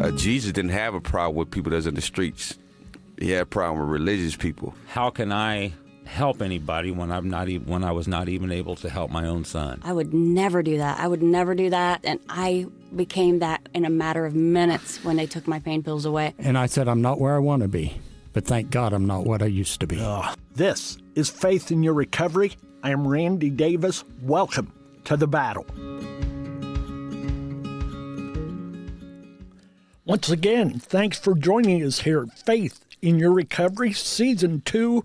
Jesus didn't have a problem with people that's in the streets. He had a problem with religious people. How can I help anybody when I was not even able to help my own son? I would never do that. And I became that in a matter of minutes when they took my pain pills away. And I said, I'm not where I want to be, but thank God I'm not what I used to be. This is Faith in Your Recovery. I am Randy Davis. Welcome to the battle. Once again, thanks for joining us here at Faith in Your Recovery, Season 2.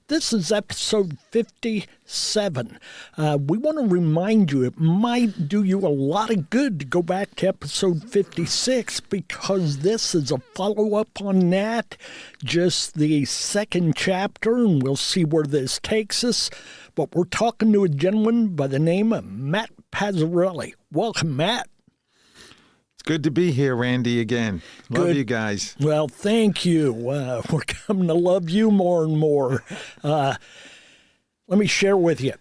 This is episode 57. We want to remind you, it might do you a lot of good to go back to episode 56 because this is a follow-up on that, just the second chapter, and we'll see where this takes us. But we're talking to a gentleman by the name of Mat Pazzarelli. Welcome, Matt. It's good to be here, Randy, again. Love you guys. Well, thank you. We're coming to love you more and more. Let me share with you.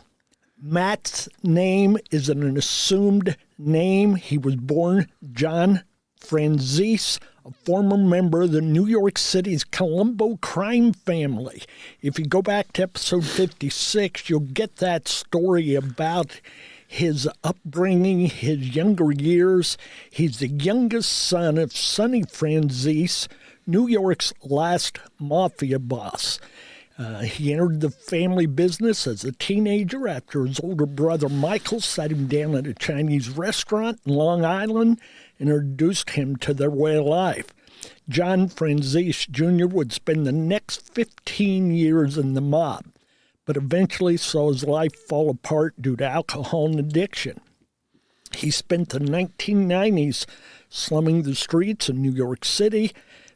Matt's name is an assumed name. He was born John Franzese, a former member of the New York City's Colombo crime family. If you go back to episode 56, you'll get that story about his upbringing, his younger years. He's the youngest son of Sonny Franzese, New York's last Mafia boss. He entered the family business as a teenager after his older brother Michael sat him down at a Chinese restaurant in Long Island and introduced him to their way of life. John Franzese Jr. would spend the next 15 years in the mob, but eventually saw his life fall apart due to alcohol and addiction. He spent the 1990s slumming the streets in New York City,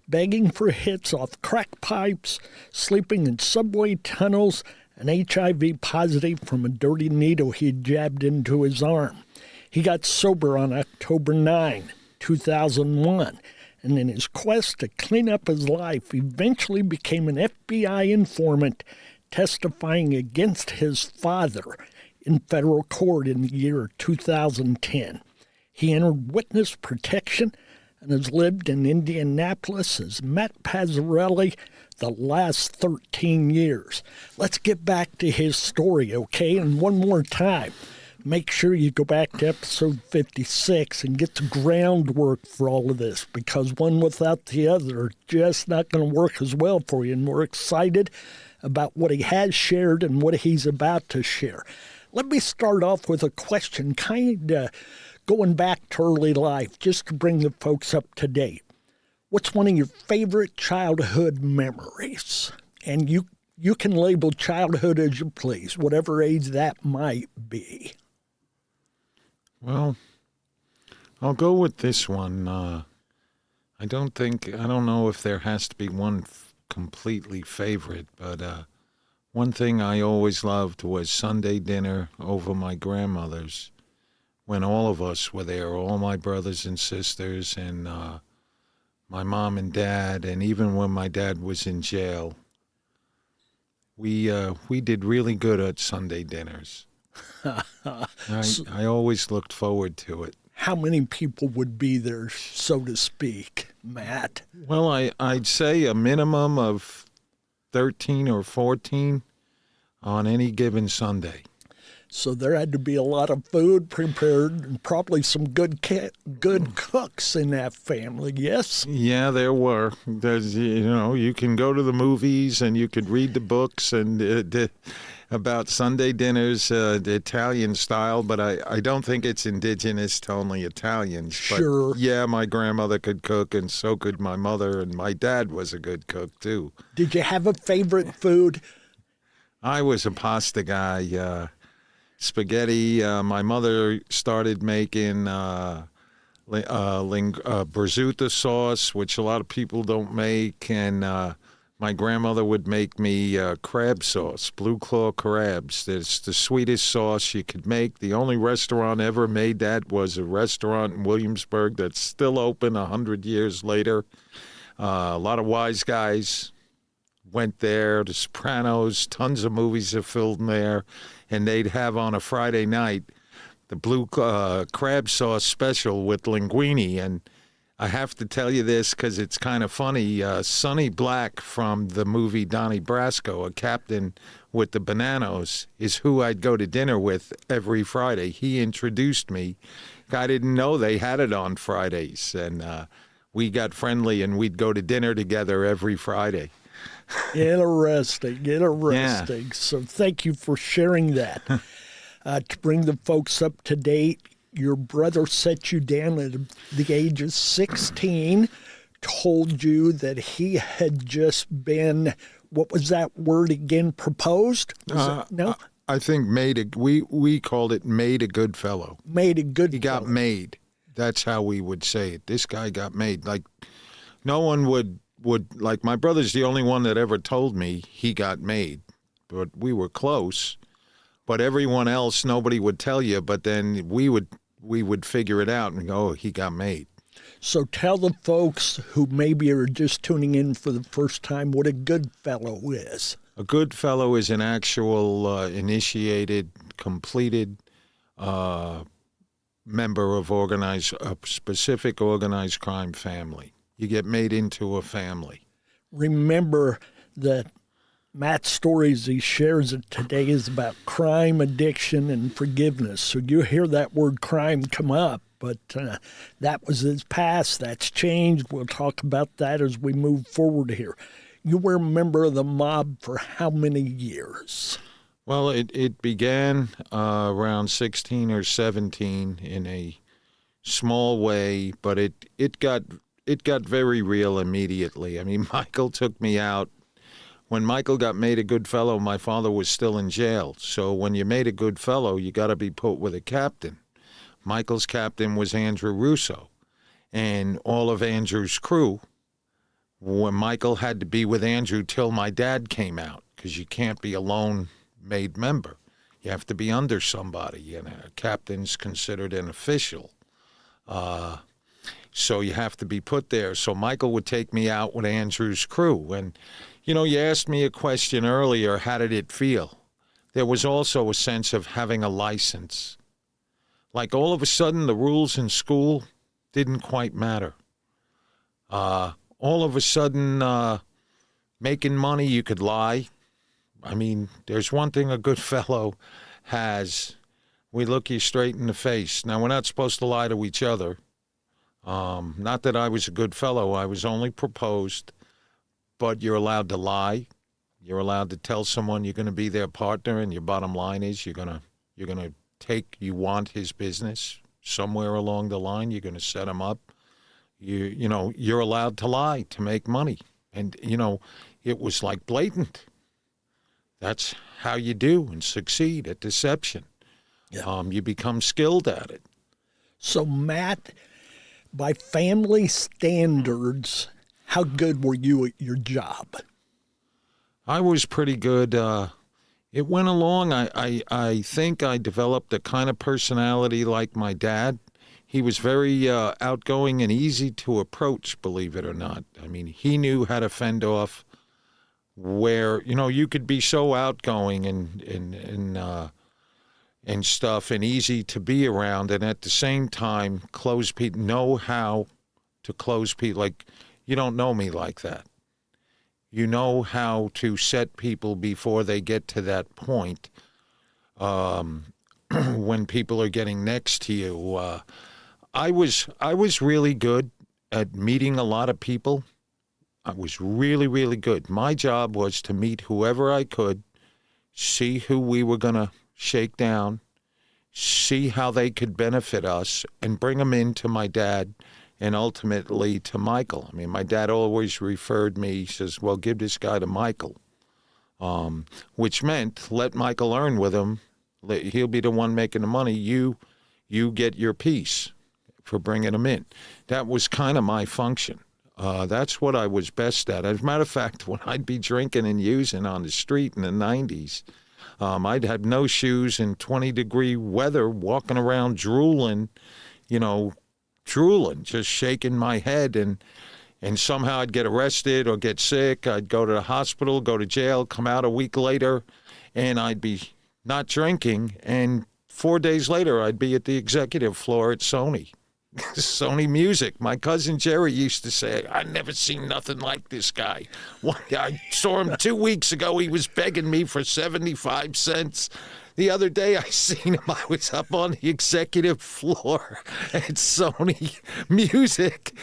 begging for hits off crack pipes, sleeping in subway tunnels, and HIV positive from a dirty needle he had jabbed into his arm. He got sober on October 9, 2001, and in his quest to clean up his life, eventually became an FBI informant testifying against his father in federal court in the year 2010. He entered witness protection and has lived in Indianapolis as Mat Pazzarelli the last 13 years. Let's get back to his story, okay? And one more time, make sure you go back to episode 56 and get the groundwork for all of this, because one without the other is just not going to work as well for you. And we're excited about what he has shared and what he's about to share. Let me start off with a question, kind of going back to early life, just to bring the folks up to date. What's one of your favorite childhood memories? And you can label childhood as you please, whatever age that might be. Well, I'll go with this one. I don't know if there has to be one completely favorite, but one thing I always loved was Sunday dinner over my grandmother's, when all of us were there, all my brothers and sisters and my mom and dad, and even when my dad was in jail. We did really good at Sunday dinners. I always looked forward to it. How many people would be there, so to speak, Matt? Well, I'd say a minimum of 13 or 14 on any given Sunday. So there had to be a lot of food prepared and probably some good cooks in that family, yes? Yeah, there were. You can go to the movies and you could read the books and about Sunday dinners, the Italian style, but I don't think it's indigenous to only Italians. Sure. But yeah, my grandmother could cook, and so could my mother, and my dad was a good cook, too. Did you have a favorite food? I was a pasta guy. Spaghetti. My mother started making prosciutto sauce, which a lot of people don't make, and my grandmother would make me crab sauce, blue claw crabs. It's the sweetest sauce you could make. The only restaurant ever made that was a restaurant in Williamsburg that's still open 100 years later. A lot of wise guys went there. The Sopranos, tons of movies are filmed there. And they'd have on a Friday night the blue crab sauce special with linguine. And I have to tell you this because it's kind of funny. Sonny Black from the movie Donnie Brasco, a captain with the Bananos, is who I'd go to dinner with every Friday. He introduced me. I didn't know they had it on Fridays, and we got friendly, and we'd go to dinner together every Friday. Interesting. Yeah. So thank you for sharing that. To bring the folks up to date, your brother set you down at the age of 16, told you that he had just been, what was that word again, proposed? No? I think we called it made a good fellow. Made a good He got fellow. made. That's how we would say it. This guy got made. Like, no one would like, my brother's the only one that ever told me he got made. But we were close. But everyone else, nobody would tell you. But then we would figure it out and go, oh, he got made. So tell the folks who maybe are just tuning in for the first time what a good fellow is. A good fellow is an actual initiated, completed member of a specific organized crime family. You get made into a family. Remember that Matt's stories he shares it today is about crime, addiction, and forgiveness. So you hear that word crime come up, but that was his past. That's changed. We'll talk about that as we move forward here. You were a member of the mob for how many years? Well, it began around 16 or 17 in a small way, but it got very real immediately. I mean, Michael took me out. When Michael got made a good fellow, my father was still in jail. So when you made a good fellow, you got to be put with a captain. Michael's captain was Andrew Russo, and all of Andrew's crew. When Michael had to be with Andrew till my dad came out, because you can't be a lone made member. You have to be under somebody, and a captain's considered an official. So you have to be put there. So Michael would take me out with Andrew's crew. And, you asked me a question earlier, how did it feel? There was also a sense of having a license. Like all of a sudden the rules in school didn't quite matter. All of a sudden, making money, you could lie. I mean, there's one thing a good fellow has. We look you straight in the face. Now, we're not supposed to lie to each other. Not that I was a good fellow. I was only proposed. But you're allowed to lie. You're allowed to tell someone you're going to be their partner, and your bottom line is you're going to you want his business somewhere along the line. You're going to set him up. You're allowed to lie to make money. And, it was like blatant. That's how you do and succeed at deception. Yeah. You become skilled at it. So, Matt, by family standards, how good were you at your job? I was pretty good. It went along. I think I developed a kind of personality like my dad. He was very outgoing and easy to approach, believe it or not. I mean, he knew how to fend off where, you could be so outgoing and stuff and easy to be around, and at the same time close people, know how to close people. Like, you don't know me like that. You know how to set people before they get to that point. When people are getting next to you, I was really good at meeting a lot of people. I was really, really good. My job was to meet whoever I could, see who we were going to shake down, see how they could benefit us, and bring them into my dad and ultimately to Michael. I mean, my dad always referred me, he says, well, give this guy to Michael, which meant let Michael earn with him. He'll be the one making the money. You get your piece for bringing him in. That was kind of my function. That's what I was best at. As a matter of fact, when I'd be drinking and using on the street in the 90s, I'd have no shoes in 20-degree weather, walking around drooling, just shaking my head, and somehow I'd get arrested or get sick. I'd go to the hospital, go to jail, come out a week later, and I'd be not drinking, and 4 days later I'd be at the executive floor at Sony, Sony Music. My cousin Jerry used to say, I never seen nothing like this guy. I saw him 2 weeks ago. He was begging me for 75 cents. The other day I seen him. I was up on the executive floor at Sony Music.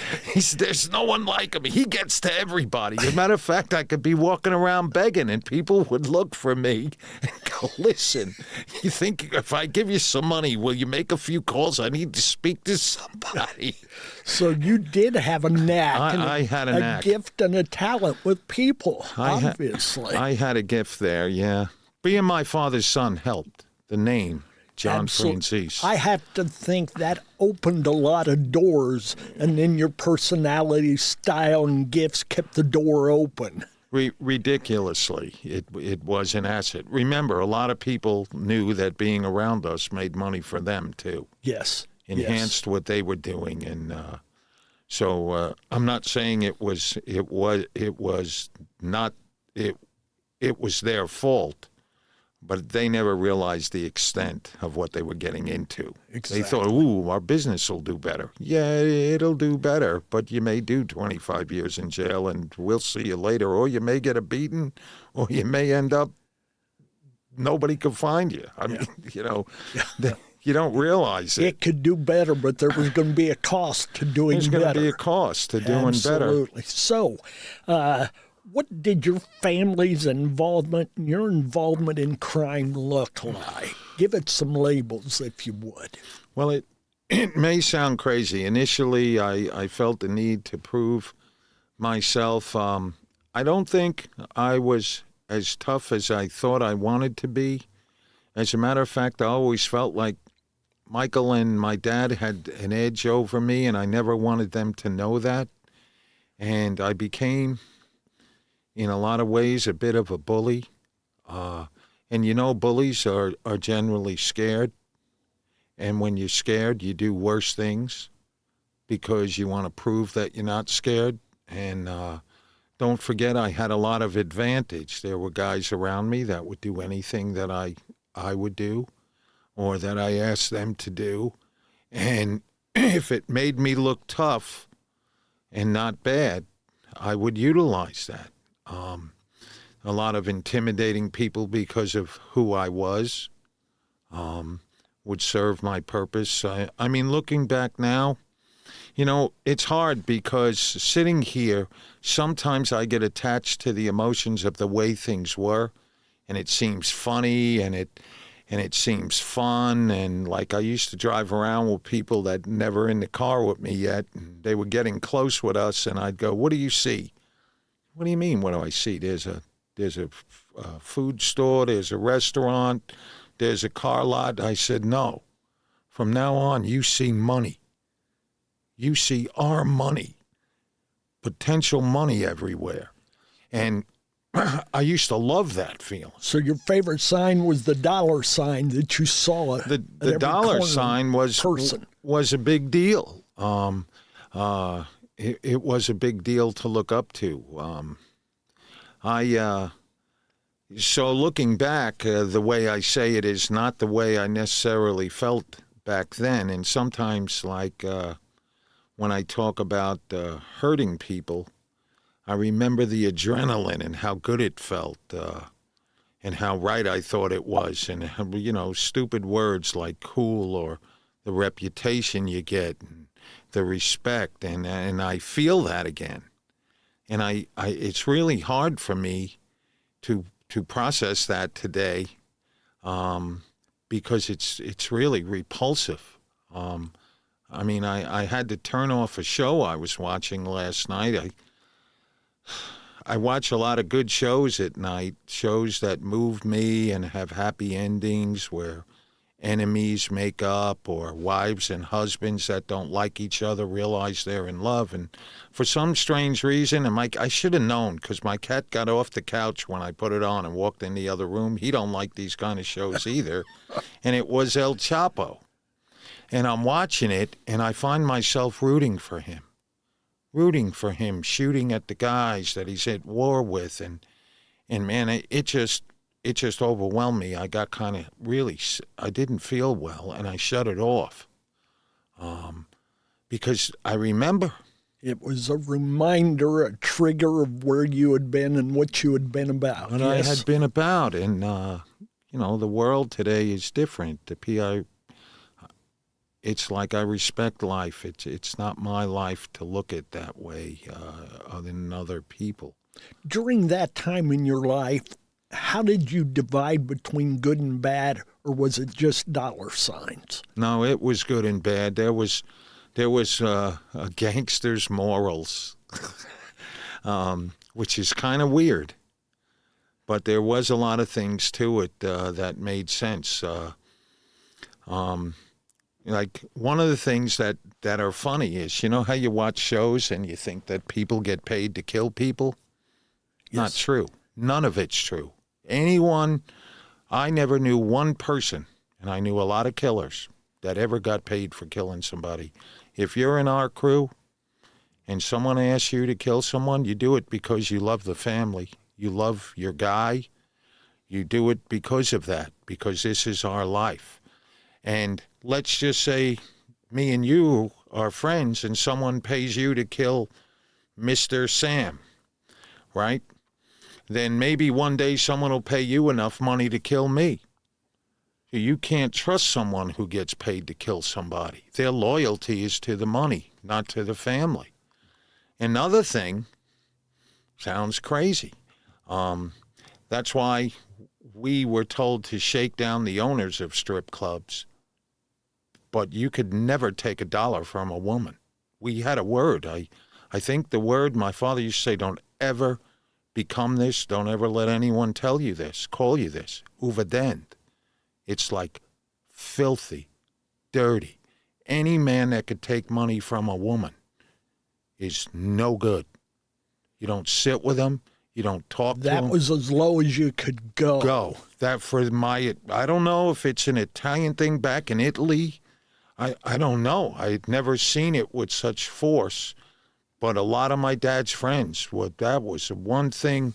There's no one like him. He gets to everybody. As a matter of fact, I could be walking around begging, and people would look for me and go, listen, you think if I give you some money, will you make a few calls? I need to speak to somebody. So you did have a knack. I had a knack. A gift and a talent with people, obviously. I had a gift there, yeah. Being my father's son helped. The name, John Francis. I have to think that opened a lot of doors, and then your personality, style, and gifts kept the door open. Ridiculously, it was an asset. Remember, a lot of people knew that being around us made money for them, too. Yes. Enhanced what they were doing. And so I'm not saying it was their fault. But they never realized the extent of what they were getting into. Exactly. They thought, ooh, our business will do better. Yeah, it'll do better, but you may do 25 years in jail, and we'll see you later. Or you may get a beating, or you may end up, nobody could find you. I mean, you don't realize it. It could do better, but there was going to be a cost to doing better. There's going to be a cost to doing better. Absolutely. So, what did your family's involvement and your involvement in crime look like? Give it some labels, if you would. Well, it may sound crazy. Initially, I felt the need to prove myself. I don't think I was as tough as I thought I wanted to be. As a matter of fact, I always felt like Michael and my dad had an edge over me, and I never wanted them to know that. And I became, in a lot of ways, a bit of a bully. And bullies are generally scared. And when you're scared, you do worse things because you want to prove that you're not scared. And don't forget, I had a lot of advantage. There were guys around me that would do anything that I would do or that I asked them to do. And if it made me look tough and not bad, I would utilize that. A lot of intimidating people because of who I was would serve my purpose. I mean, looking back now, it's hard because sitting here, sometimes I get attached to the emotions of the way things were, and it seems funny and it seems fun. And like I used to drive around with people that never in the car with me yet. And they were getting close with us, and I'd go, "What do you see?" "What do you mean, what do I see?" There's a food store, there's a restaurant, there's a car lot. I said, "No. From now on, you see money. You see our money, potential money everywhere." And I used to love that feeling. So your favorite sign was the dollar sign that you saw. The dollar sign was a big deal. It was a big deal to look up to. So looking back, the way I say it is not the way I necessarily felt back then. And sometimes, like when I talk about hurting people, I remember the adrenaline and how good it felt and how right I thought it was. And, stupid words like cool or the reputation you get and the respect. And I feel that again. And it's really hard for me to process that today because it's really repulsive. I mean, I had to turn off a show I was watching last night. I watch a lot of good shows at night, shows that move me and have happy endings where enemies make up or wives and husbands that don't like each other realize they're in love. And for some strange reason, and I should have known because my cat got off the couch when I put it on and walked in the other room. He don't like these kind of shows either. And it was El Chapo. And I'm watching it, and I find myself rooting for him, shooting at the guys that he's at war with. And man, it just overwhelmed me. I got kind of I didn't feel well, and I shut it off because I remember. It was a reminder, a trigger of where you had been and what you had been about. What Yes. I had been about. And, the world today is different. It's like I respect life. It's not my life to look at that way other than other people. During that time in your life, how did you divide between good and bad, or was it just dollar signs? No, it was good and bad. There was a gangster's morals, which is kind of weird. But there was a lot of things to it that made sense. Like one of the things that are funny is, you know how you watch shows and you think that people get paid to kill people? Yes. Not true. None of it's true. I never knew one person, and I knew a lot of killers, that ever got paid for killing somebody. If you're in our crew and someone asks you to kill someone, you do it because you love the family. You love your guy. You do it because of that, because this is our life. And let's just say me and you are friends and someone pays you to kill Mr. Sam, right? Then maybe one day someone will pay you enough money to kill me. You can't trust someone who gets paid to kill somebody. Their loyalty is to the money, not to the family. Another thing, sounds crazy. That's why we were told to shake down the owners of strip clubs. But you could never take $1 from a woman. We had a word. I think the word my father used to say, don't ever become this. Don't ever let anyone tell you this, call you this. Overdend. It's like filthy, dirty. Any man that could take money from a woman is no good. You don't sit with them. You don't talk to them. That was as low as you could go. I don't know if it's an Italian thing back in Italy. I don't know. I'd never seen it with such force. But a lot of my dad's friends, that was one thing.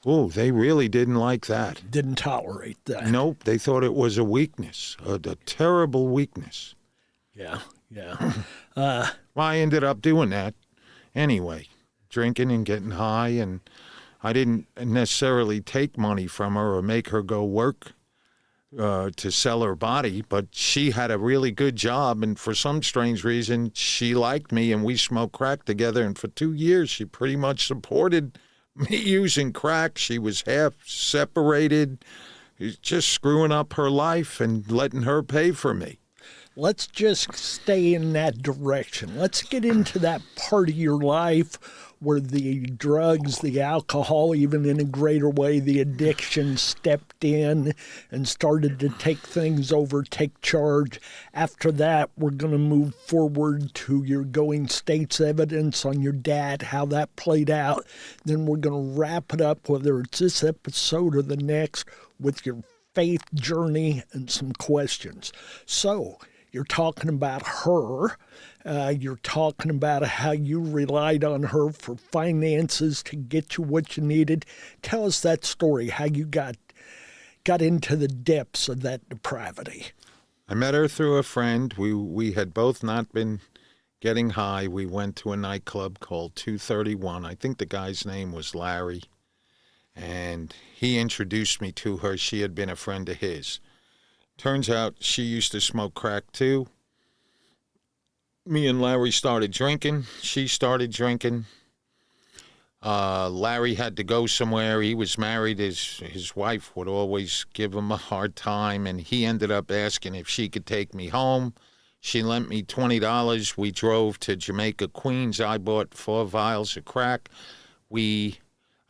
Oh, they really didn't like that. Didn't tolerate that. Nope, they thought it was a weakness, a terrible weakness. Yeah. Well, I ended up doing that anyway, drinking and getting high, and I didn't necessarily take money from her or make her go work to sell her body, but she had a really good job, and for some strange reason, she liked me, and we smoked crack together, and for 2 years, she pretty much supported me using crack. She was half separated, just screwing up her life and letting her pay for me. Let's just stay in that direction. Let's get into that part of your life where the drugs, the alcohol, even in a greater way, the addiction stepped in and started to take things over, take charge. After that, we're going to move forward to your going state's evidence on your dad, how that played out. Then we're going to wrap it up, whether it's this episode or the next, with your faith journey and some questions. So, you're talking about her. You're talking about how you relied on her for finances to get you what you needed. Tell us that story, how you got into the depths of that depravity. I met her through a friend. We had both not been getting high. We went to a nightclub called 231. I think the guy's name was Larry. And he introduced me to her. She had been a friend of his. Turns out she used to smoke crack too. Me and Larry started drinking. She started drinking. Larry had to go somewhere. He was married. His wife would always give him a hard time, and he ended up asking if she could take me home. She lent me $20. We drove to Jamaica, Queens. I bought 4 vials of crack.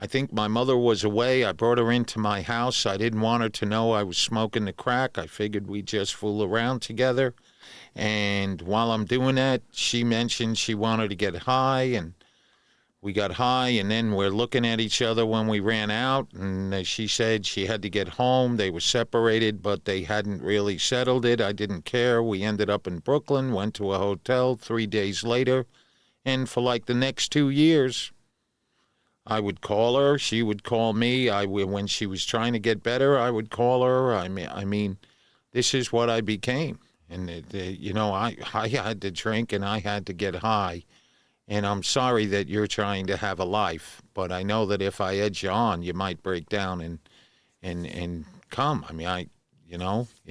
I think my mother was away. I brought her into my house. I didn't want her to know I was smoking the crack. I figured we'd just fool around together. And while I'm doing that, she mentioned she wanted to get high, and we got high, and then we're looking at each other when we ran out, and she said she had to get home. They were separated, but they hadn't really settled it. I didn't care. We ended up in Brooklyn, went to a hotel 3 days later, and for like the next 2 years, I would call her. She would call me. When she was trying to get better, I would call her. I mean, this is what I became. And, I had to drink and I had to get high. And I'm sorry that you're trying to have a life, but I know that if I edge you on, you might break down and come. I mean,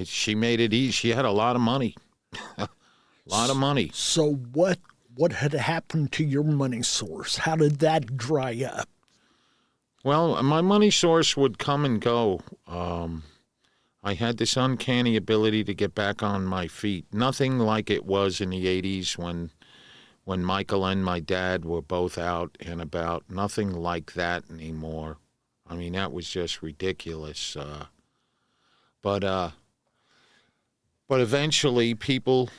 she made it easy. She had a lot of money. A lot of money. So what had happened to your money source? How did that dry up? Well, my money source would come and go. I had this uncanny ability to get back on my feet. Nothing like it was in the 80s when Michael and my dad were both out and about. Nothing like that anymore. I mean, that was just ridiculous. But eventually people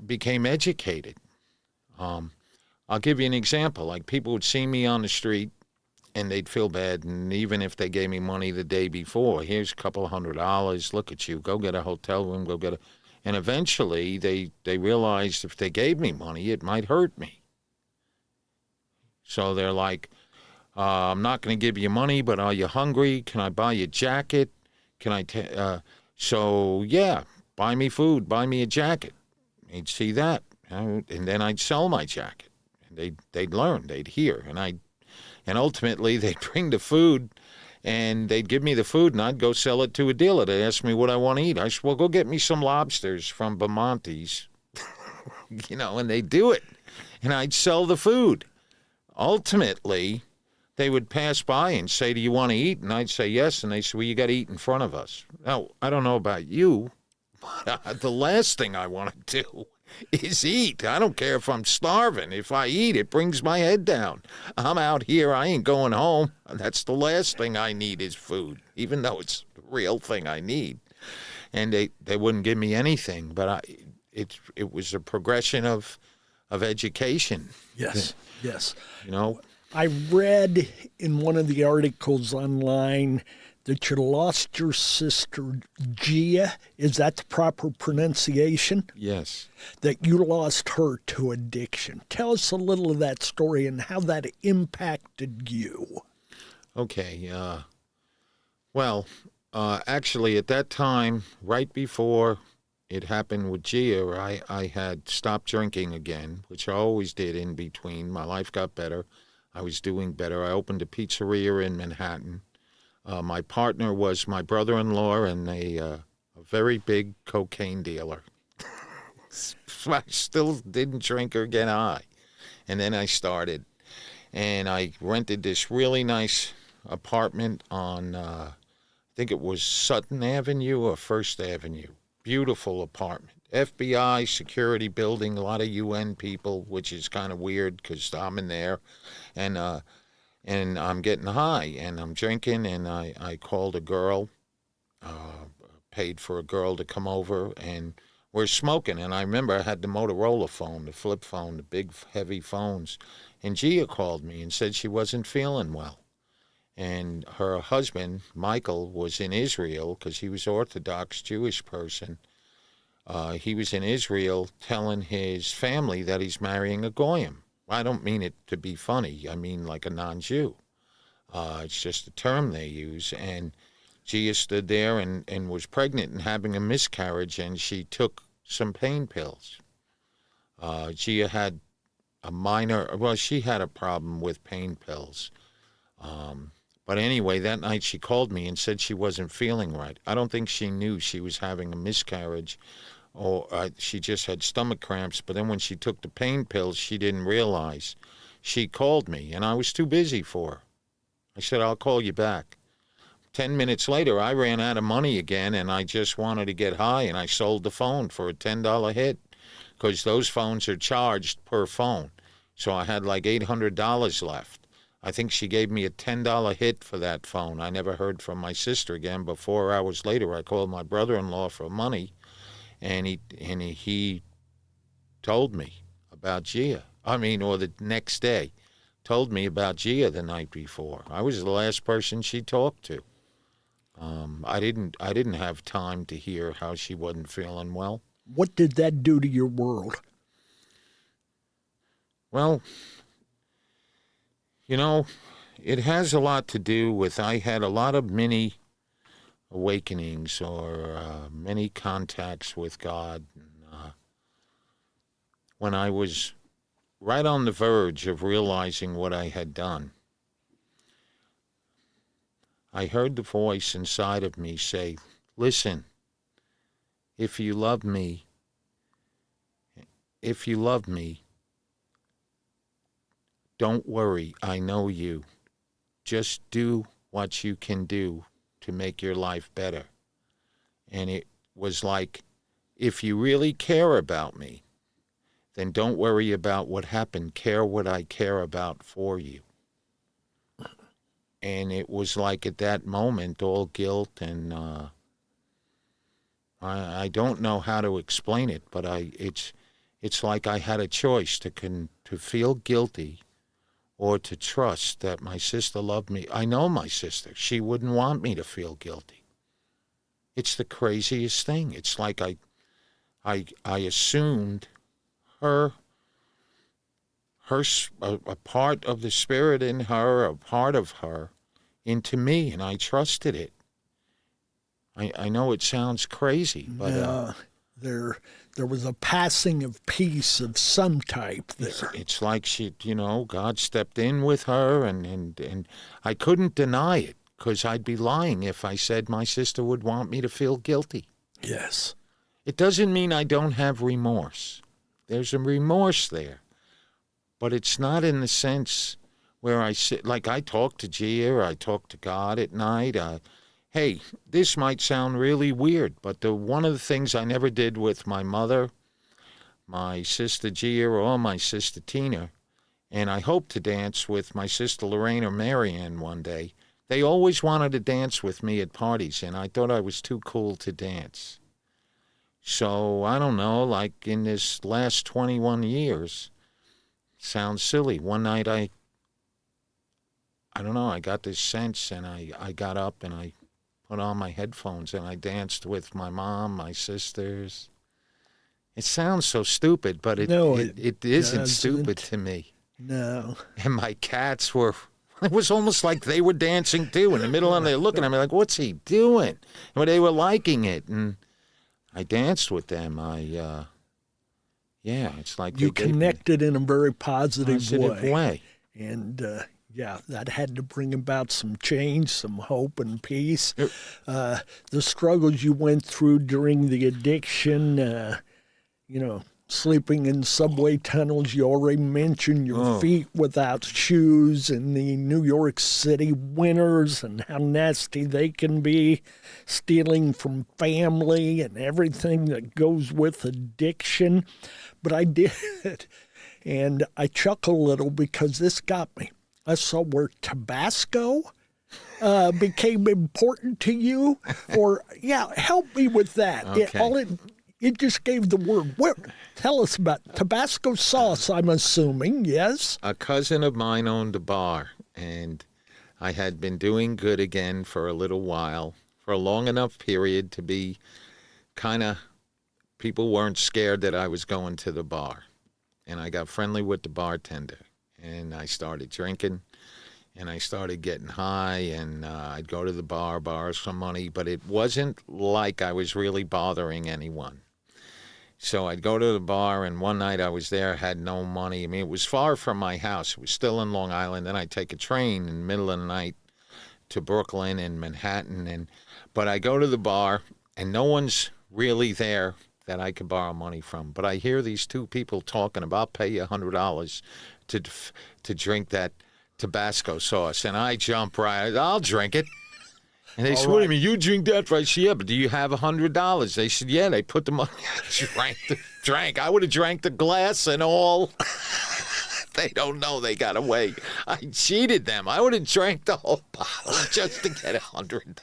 became educated. I'll give you an example. Like, people would see me on the street and they'd feel bad, and even if they gave me money the day before, here's a couple $100, look at you, go get a hotel room, go get a... And eventually they realized if they gave me money, it might hurt me. So they're like, I'm not going to give you money, but are you hungry? Can I buy you a jacket? Can I... So, yeah, buy me food, buy me a jacket. They'd see that, and then I'd sell my jacket. And they'd learn, they'd hear, and ultimately they'd bring the food, and they'd give me the food, and I'd go sell it to a dealer. They'd ask me what I want to eat. I said, well, go get me some lobsters from Bamonte's, and they'd do it, and I'd sell the food. Ultimately, they would pass by and say, do you want to eat? And I'd say yes, and they say, well, you got to eat in front of us. Now, I don't know about you, but the last thing I want to do is eat. I don't care if I'm starving. If I eat, it brings my head down. I'm out here. I ain't going home. That's the last thing I need is food, even though it's the real thing I need. And they wouldn't give me anything, but it was a progression of education. Yes, yes. I read in one of the articles online that you lost your sister, Gia. Is that the proper pronunciation? Yes. That you lost her to addiction. Tell us a little of that story and how that impacted you. Okay. Actually, at that time, right before it happened with Gia, I had stopped drinking again, which I always did in between. My life got better. I was doing better. I opened a pizzeria in Manhattan. My partner was my brother-in-law and a very big cocaine dealer. So I still didn't drink or get high. And then I started. And I rented this really nice apartment on, I think it was Sutton Avenue or First Avenue. Beautiful apartment. FBI, security building, a lot of UN people, which is kind of weird because I'm in there. And I'm getting high, and I'm drinking, and I called a girl, paid for a girl to come over, and we're smoking. And I remember I had the Motorola phone, the flip phone, the big, heavy phones. And Gia called me and said she wasn't feeling well. And her husband, Michael, was in Israel because he was Orthodox Jewish person. He was in Israel telling his family that he's marrying a goyim. I don't mean it to be funny. I mean like a non-Jew. It's just a term they use. And Gia stood there and was pregnant and having a miscarriage, and she took some pain pills. Gia had she had a problem with pain pills. But anyway, that night she called me and said she wasn't feeling right. I don't think she knew she was having a miscarriage, or she just had stomach cramps. But then when she took the pain pills, she didn't realize. She called me, and I was too busy for her. I said, I'll call you back. 10 minutes later, I ran out of money again, and I just wanted to get high, and I sold the phone for a $10 hit because those phones are charged per phone. So I had like $800 left. I think she gave me a $10 hit for that phone. I never heard from my sister again, but 4 hours later, I called my brother-in-law for money, and he told me about Gia. Or the next day, told me about Gia the night before. I was the last person she talked to. I didn't have time to hear how she wasn't feeling well. What did that do to your world? Well, it has a lot to do with I had a lot of mini awakenings or many contacts with God. And, when I was right on the verge of realizing what I had done, I heard the voice inside of me say, listen, if you love me, don't worry, I know you. Just do what you can do to make your life better. And it was like, if you really care about me, then don't worry about what happened. Care what I care about for you. And it was like at that moment, all guilt and I don't know how to explain it, but it's like I had a choice to feel guilty or to trust that my sister loved me. I know my sister. She wouldn't want me to feel guilty. It's the craziest thing. It's like I assumed a part of the spirit in her, a part of her, into me, and I trusted it. I know it sounds crazy, but there was a passing of peace of some type there. It's like she, God stepped in with her, and I couldn't deny it because I'd be lying if I said my sister would want me to feel guilty. Yes. It doesn't mean I don't have remorse. There's a remorse there, but it's not in the sense where I sit, like I talk to Gia, I talk to God at night. Hey, this might sound really weird, but one of the things I never did with my mother, my sister Gia, or my sister Tina, and I hope to dance with my sister Lorraine or Marianne one day, they always wanted to dance with me at parties, and I thought I was too cool to dance. So, I don't know, like in this last 21 years, sounds silly. One night I don't know, I got this sense, and I got up and I put on my headphones and I danced with my mom, my sisters. It sounds so stupid, but it isn't stupid to me. No. And my cats were, it was almost like they were dancing too. In the middle of it, they're looking at me like, what's he doing? But they were liking it, and I danced with them. It's like you connected in a very positive way. And that had to bring about some change, some hope and peace. The struggles you went through during the addiction, sleeping in subway tunnels. You already mentioned your feet without shoes in the New York City winters and how nasty they can be, stealing from family and everything that goes with addiction. But I did it, and I chuckle a little because this got me. I saw where Tabasco became important to you, or help me with that. Okay. It just gave the word. Tell us about Tabasco sauce, I'm assuming, yes? A cousin of mine owned a bar, and I had been doing good again for a little while, for a long enough period to be people weren't scared that I was going to the bar. And I got friendly with the bartender, and I started drinking, and I started getting high, and I'd go to the bar, borrow some money, but it wasn't like I was really bothering anyone. So I'd go to the bar, and one night I was there, had no money. I mean, it was far from my house. It was still in Long Island. Then I'd take a train in the middle of the night to Brooklyn and Manhattan. But I go to the bar, and no one's really there that I could borrow money from. But I hear these two people talking about pay you $100 to drink that Tabasco sauce. And I jump right, I'll drink it. And they said, what do you mean, you drink that? I said, yeah, but do you have $100? They said, yeah. They put the money, I drank. I would have drank the glass and all. They don't know they got away. I cheated them. I would have drank the whole bottle just to get $100.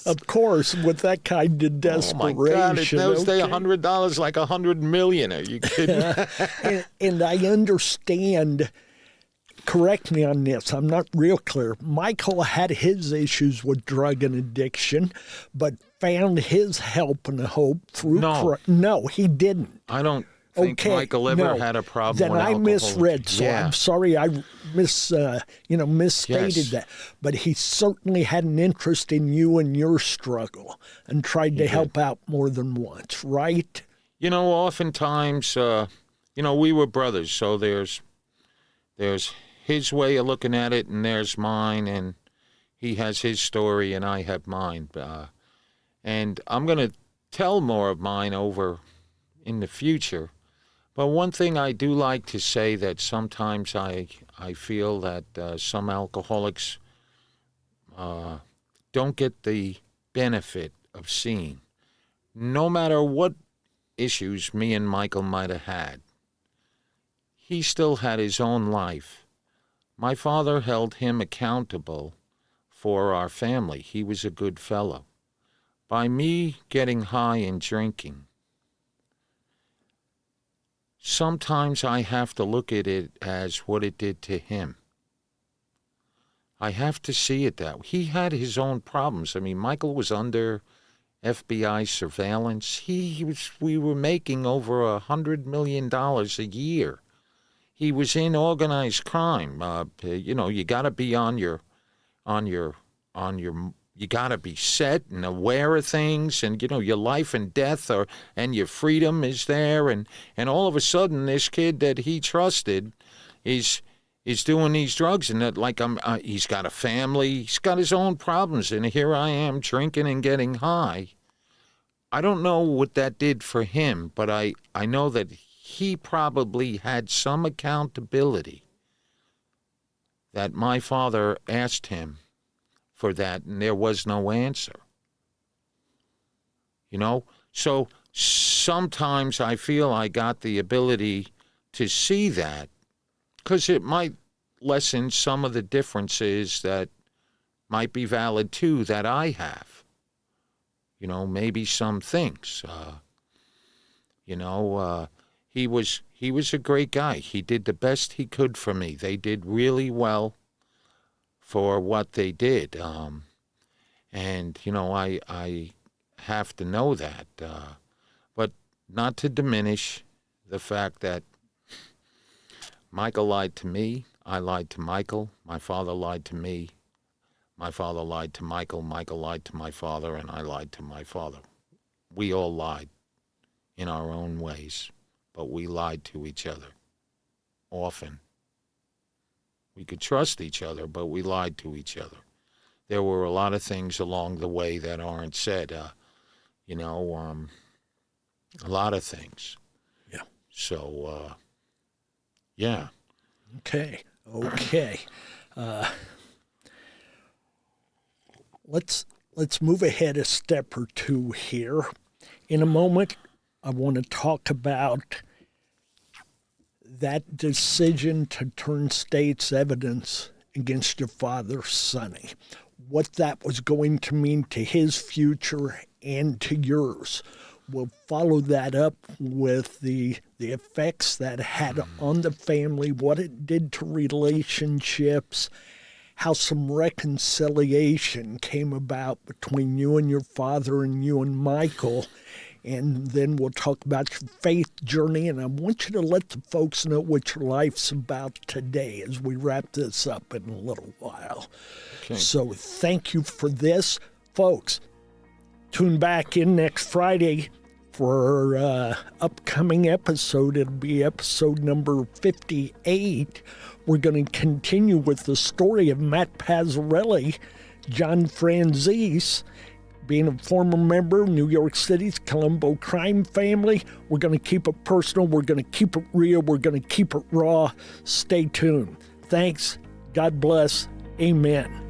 Of course, with that kind of desperation. Oh, my God. In those days, $100 like $100 million. Are you kidding? and I understand. Correct me on this. I'm not real clear. Michael had his issues with drug and addiction, but found his help and hope through No. No, he didn't. I don't. think Okay, Michael ever no. had a problem Then with I alcohol. misread, so Yeah. I'm sorry I misstated Yes. that. But he certainly had an interest in you and your struggle and tried to help out more than once, right? You know, oftentimes, we were brothers, so there's his way of looking at it, and there's mine, and he has his story, and I have mine. And I'm going to tell more of mine over in the future. But one thing I do like to say that sometimes I feel that some alcoholics don't get the benefit of seeing. No matter what issues me and Michael might have had, he still had his own life. My father held him accountable for our family. He was a good fellow. By me getting high and drinking, sometimes I have to look at it as what it did to him. I have to see it that way. He had his own problems. I mean, Michael was under FBI surveillance. We were making over $100 million a year. He was in organized crime. You got to be you got to be set and aware of things, and your life and death and your freedom is there, and all of a sudden this kid that he trusted is doing these drugs, and that he's got a family, he's got his own problems, and here I am drinking and getting high. I don't know what that did for him, but I know that he probably had some accountability that my father asked him for that, and there was no answer. So sometimes I feel I got the ability to see that, because it might lessen some of the differences that might be valid too that I have. Maybe some things. He was a great guy. He did the best he could for me. They did really well for what they did. And I have to know that. But not to diminish the fact that Michael lied to me, I lied to Michael, my father lied to me, my father lied to Michael lied to my father, and I lied to my father. We all lied in our own ways, but we lied to each other often. We could trust each other, but we lied to each other. There were a lot of things along the way that aren't said, a lot of things. Yeah. So, yeah. Okay. Let's move ahead a step or two here. In a moment, I want to talk about that decision to turn state's evidence against your father, Sonny. What that was going to mean to his future and to yours. We'll follow that up with the effects that had on the family, what it did to relationships, how some reconciliation came about between you and your father and you and Michael. And then we'll talk about your faith journey. And I want you to let the folks know what your life's about today as we wrap this up in a little while. Okay. So thank you for this. Folks, tune back in next Friday for our upcoming episode. It'll be episode number 58. We're going to continue with the story of Mat Pazzarelli, John Franzese, being a former member of New York City's Colombo crime family. We're going to keep it personal. We're going to keep it real. We're going to keep it raw. Stay tuned. Thanks. God bless. Amen.